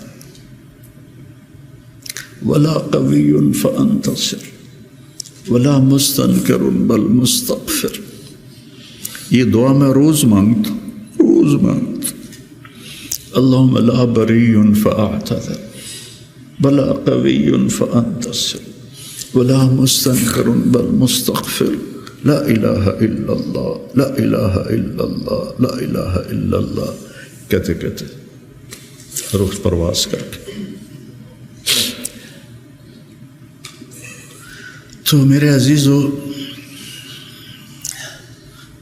ولا قوی فانتصر ولا مستنکر بل مستغفر۔ یہ دعا میں روز مانگتا ہوں۔ اللہم لا بری فاعتذر ولا قوی فانتصر ولا مستنکر بل مستغفر، لا الہ الا اللہ، لا الہ الا اللہ، لا الہ الا اللہ کہتے کہتے روح پرواز کر کے۔ تو میرے عزیزو،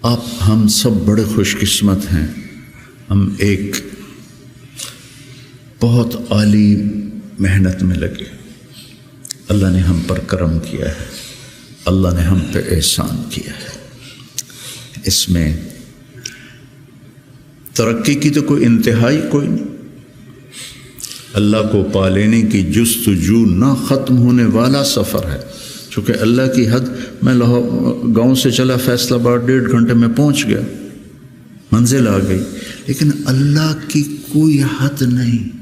آپ ہم سب بڑے خوش قسمت ہیں، ہم ایک بہت عالی محنت میں لگے۔ اللہ نے ہم پر کرم کیا ہے، اللہ نے ہم پہ احسان کیا ہے۔ اس میں ترقی کی تو کوئی انتہائی کوئی نہیں۔ اللہ کو پا لینے کی جستجو نہ ختم ہونے والا سفر ہے۔ چونکہ اللہ کی حد، میں گاؤں سے چلا فیصل آباد 1.5 گھنٹے میں پہنچ گیا، منزل آ گئی، لیکن اللہ کی کوئی حد نہیں۔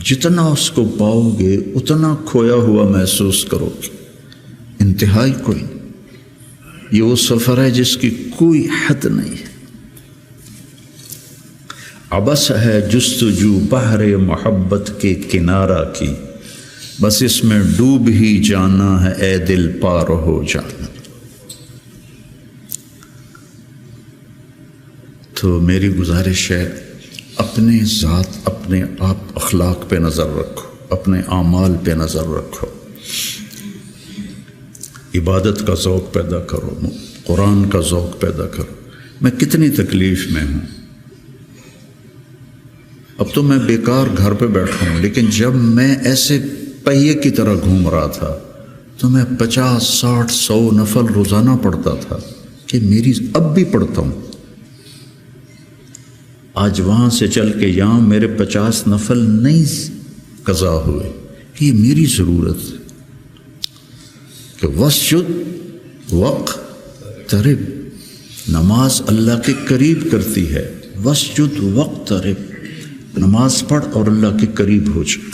جتنا اس کو پاؤ گے اتنا کھویا ہوا محسوس کرو گے، انتہائی کوئی نہیں۔ یہ وہ سفر ہے جس کی کوئی حد نہیں ہے۔ عبث ہے جستجو بحر محبت کے کنارہ کی، بس اس میں ڈوب ہی جانا ہے اے دل پار ہو جانا۔ تو میری گزارش ہے، اپنے ذات، اپنے آپ اخلاق پہ نظر رکھو، اپنے اعمال پہ نظر رکھو، عبادت کا ذوق پیدا کرو، قرآن کا ذوق پیدا کرو۔ میں کتنی تکلیف میں ہوں، اب تو میں بیکار گھر پہ بیٹھا ہوں، لیکن جب میں ایسے پہیے کی طرح گھوم رہا تھا تو میں 50 60 100 نفل روزانہ پڑھتا تھا، کہ میری اب بھی پڑھتا ہوں۔ آج وہاں سے چل کے یہاں میرے 50 نفل نہیں قضا ہوئے، کہ یہ میری ضرورت ہے کہ وسجد واقترب، نماز اللہ کے قریب کرتی ہے۔ وسجد واقترب، نماز پڑھ اور اللہ کے قریب ہو جائے۔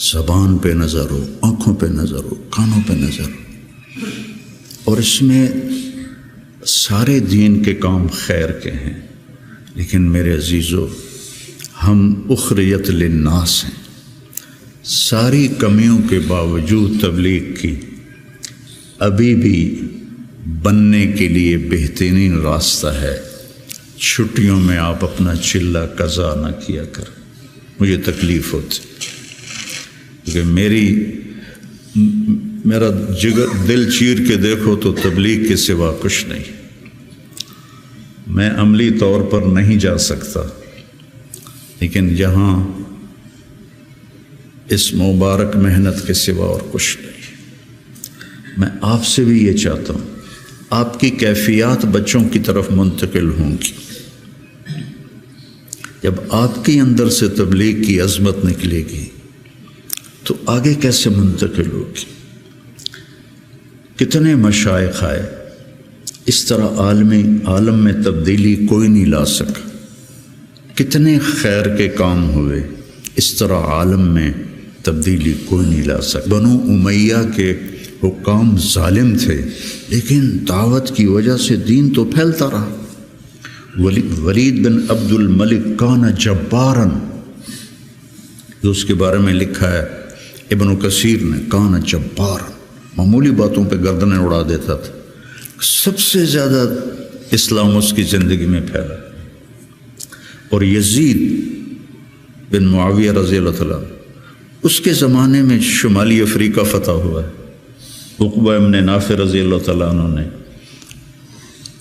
زبان پہ نظر ہو، آنکھوں پہ نظر ہو، کانوں پہ نظر ہو، اور اس میں سارے دین کے کام خیر کے ہیں۔ لیکن میرے عزیزو، ہم اخریت للناس ہیں۔ ساری کمیوں کے باوجود تبلیغ کی ابھی بھی بننے کے لیے بہترین راستہ ہے۔ چھٹیوں میں آپ اپنا چلہ قضا نہ کیا کر، مجھے تکلیف ہوتی، کیونکہ میرا جگر دل چیر کے دیکھو تو تبلیغ کے سوا کچھ نہیں۔ میں عملی طور پر نہیں جا سکتا، لیکن یہاں اس مبارک محنت کے سوا اور کچھ نہیں۔ میں آپ سے بھی یہ چاہتا ہوں، آپ کی کیفیات بچوں کی طرف منتقل ہوں گی۔ جب آپ کے اندر سے تبلیغ کی عظمت نکلے گی تو آگے کیسے منتقل ہوگی؟ کتنے مشائخ آئے، اس طرح عالم میں تبدیلی کوئی نہیں لا سکا۔ کتنے خیر کے کام ہوئے، اس طرح عالم میں تبدیلی کوئی نہیں لا سکا۔ بنو امیہ کے حکام ظالم تھے، لیکن دعوت کی وجہ سے دین تو پھیلتا رہا۔ ولید بن عبد الملک کان جبارن، جو اس کے بارے میں لکھا ہے ابن کثیر نے، کان جبارن، معمولی باتوں پہ گردنیں اڑا دیتا تھا، سب سے زیادہ اسلام اس کی زندگی میں پھیلا، اور یزید بن معاویہ رضی اللہ تعالیٰ اس کے زمانے میں شمالی افریقہ فتح ہوا ہے۔ عقبہ ابن نافع رضی اللہ تعالیٰ عنہ نے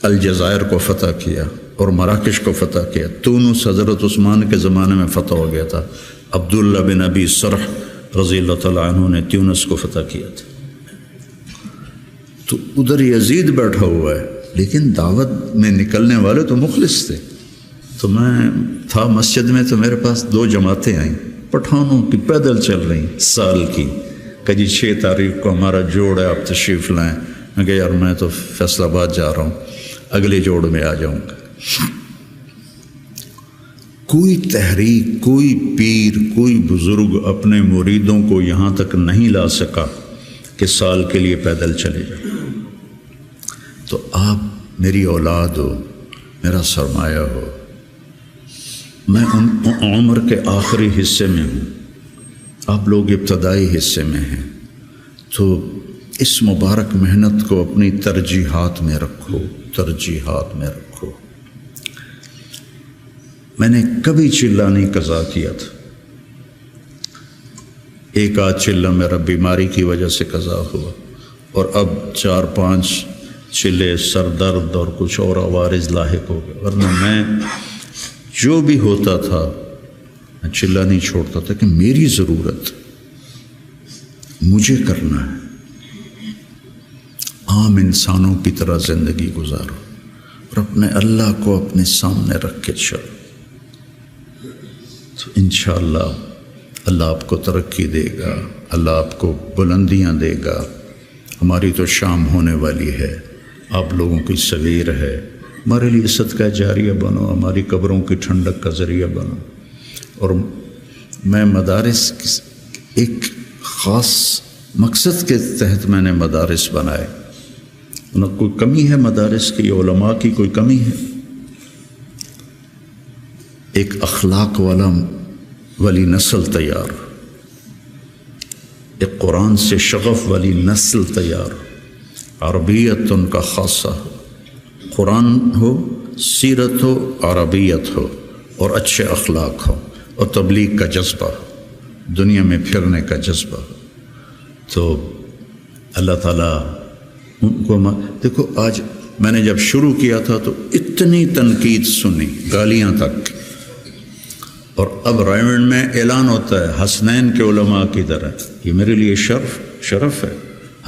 الجزائر کو فتح کیا اور مراکش کو فتح کیا۔ تونس حضرت عثمان کے زمانے میں فتح ہو گیا تھا۔ عبداللہ بن ابی سرح رضی اللہ تعالیٰ عنہ نے تونس کو فتح کیا تھا۔ تو ادھر یزید بیٹھا ہوا ہے، لیکن دعوت میں نکلنے والے تو مخلص تھے۔ تو میں تھا مسجد میں، تو میرے پاس 2 جماعتیں آئیں پٹھانوں کی، پیدل چل رہی سال کی، کہ جی 6 تاریخ کو ہمارا جوڑ ہے، آپ تشریف لائیں۔ میں کہا یار میں تو فیصل آباد جا رہا ہوں، اگلے جوڑ میں آ جاؤں گا۔ کوئی تحریک، کوئی پیر، کوئی بزرگ اپنے مریدوں کو یہاں تک نہیں لا سکا کہ سال کے لیے پیدل چلے جائیں۔ تو آپ میری اولاد ہو، میرا سرمایہ ہو، میں عمر کے آخری حصے میں ہوں، آپ لوگ ابتدائی حصے میں ہیں، تو اس مبارک محنت کو اپنی ترجیحات میں رکھو، ترجیحات میں رکھو۔ میں نے کبھی چلہ نہیں قضا کیا تھا، ایک آدھ چلہ میرا بیماری کی وجہ سے قضا ہوا، اور اب 4-5 چلے سر درد اور کچھ اور عوارض لاحق ہو گئے، ورنہ میں جو بھی ہوتا تھا میں چلہ نہیں چھوڑتا تھا کہ میری ضرورت مجھے کرنا ہے۔ عام انسانوں کی طرح زندگی گزارو اور اپنے اللہ کو اپنے سامنے رکھ کے چلو، تو انشاءاللہ اللہ آپ کو ترقی دے گا، اللہ آپ کو بلندیاں دے گا۔ ہماری تو شام ہونے والی ہے، آپ لوگوں کی سویر ہے، ہمارے لیے صدقہ جاریہ بنو، ہماری قبروں کی ٹھنڈک کا ذریعہ بنو۔ اور میں مدارس ایک خاص مقصد کے تحت میں نے مدارس بنائے، نہ کوئی کمی ہے مدارس کی، علماء کی کوئی کمی ہے؟ ایک اخلاق والی نسل تیار، ایک قرآن سے شغف والی نسل تیار، عربیت ان کا خاصہ ہو، قرآن ہو، سیرت ہو، عربیت ہو، اور اچھے اخلاق ہو، اور تبلیغ کا جذبہ ہو، دنیا میں پھرنے کا جذبہ ہو۔ تو اللہ تعالیٰ ان کو دیکھو، آج میں نے جب شروع کیا تھا تو اتنی تنقید سنی، گالیاں تک، اور اب رائمنڈ میں اعلان ہوتا ہے حسنین کے علماء کی طرح۔ یہ میرے لیے شرف ہے،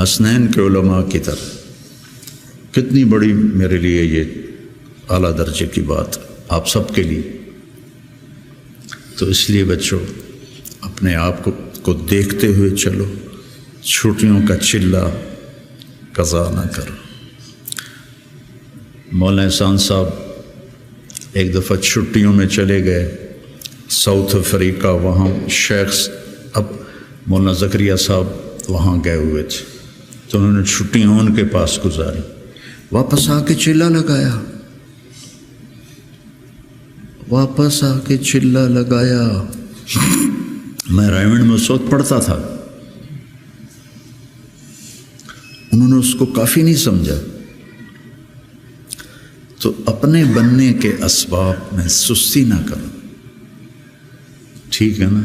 حسنین کے علماء کی طرح، کتنی بڑی میرے لیے یہ اعلیٰ درجے کی بات آپ سب کے لیے۔ تو اس لیے بچوں اپنے آپ کو دیکھتے ہوئے چلو، چھٹیوں کا چلہ قضا نہ کرو۔ مولانا احسان صاحب ایک دفعہ چھٹیوں میں چلے گئے ساؤتھ افریقہ، وہاں شیخ اب مولانا زکریا صاحب وہاں گئے ہوئے تھے، تو انہوں نے چھٹیاں ان کے پاس گزاری، واپس آ کے چلہ لگایا، واپس آ کے چلہ لگایا۔ میں رائمنڈ میں اس وقت پڑھتا تھا، انہوں نے اس کو کافی نہیں سمجھا۔ تو اپنے بننے کے اسباب میں سستی نہ کرو، ٹھیک ہے نا؟